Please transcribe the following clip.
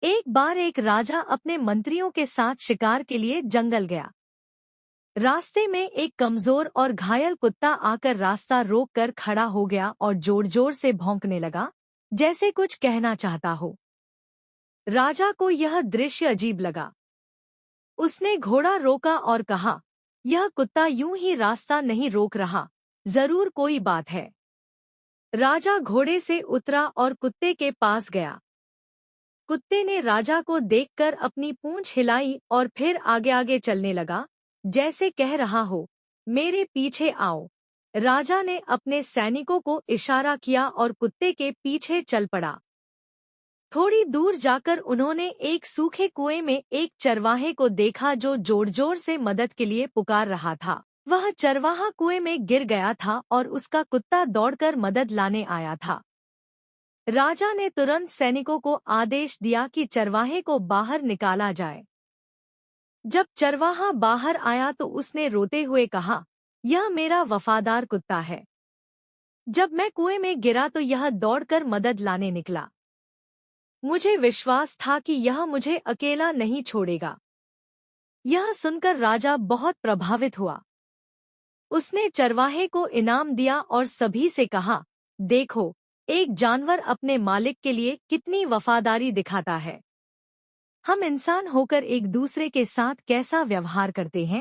एक बार एक राजा अपने मंत्रियों के साथ शिकार के लिए जंगल गया। रास्ते में एक कमजोर और घायल कुत्ता आकर रास्ता रोक कर खड़ा हो गया और जोर जोर से भौंकने लगा, जैसे कुछ कहना चाहता हो। राजा को यह दृश्य अजीब लगा। उसने घोड़ा रोका और कहा, यह कुत्ता यूं ही रास्ता नहीं रोक रहा, जरूर कोई बात है। राजा घोड़े से उतरा और कुत्ते के पास गया। कुत्ते ने राजा को देखकर अपनी पूंछ हिलाई और फिर आगे आगे चलने लगा, जैसे कह रहा हो, मेरे पीछे आओ। राजा ने अपने सैनिकों को इशारा किया और कुत्ते के पीछे चल पड़ा। थोड़ी दूर जाकर उन्होंने एक सूखे कुएं में एक चरवाहे को देखा जो जोर जोर से मदद के लिए पुकार रहा था। वह चरवाहा कुएं में गिर गया था और उसका कुत्ता दौड़कर मदद लाने आया था। राजा ने तुरंत सैनिकों को आदेश दिया कि चरवाहे को बाहर निकाला जाए। जब चरवाहा बाहर आया तो उसने रोते हुए कहा, यह मेरा वफादार कुत्ता है। जब मैं कुएं में गिरा तो यह दौड़कर मदद लाने निकला। मुझे विश्वास था कि यह मुझे अकेला नहीं छोड़ेगा। यह सुनकर राजा बहुत प्रभावित हुआ। उसने चरवाहे को इनाम दिया और सभी से कहा, देखो, एक जानवर अपने मालिक के लिए कितनी वफादारी दिखाता है। हम इंसान होकर एक दूसरे के साथ कैसा व्यवहार करते हैं।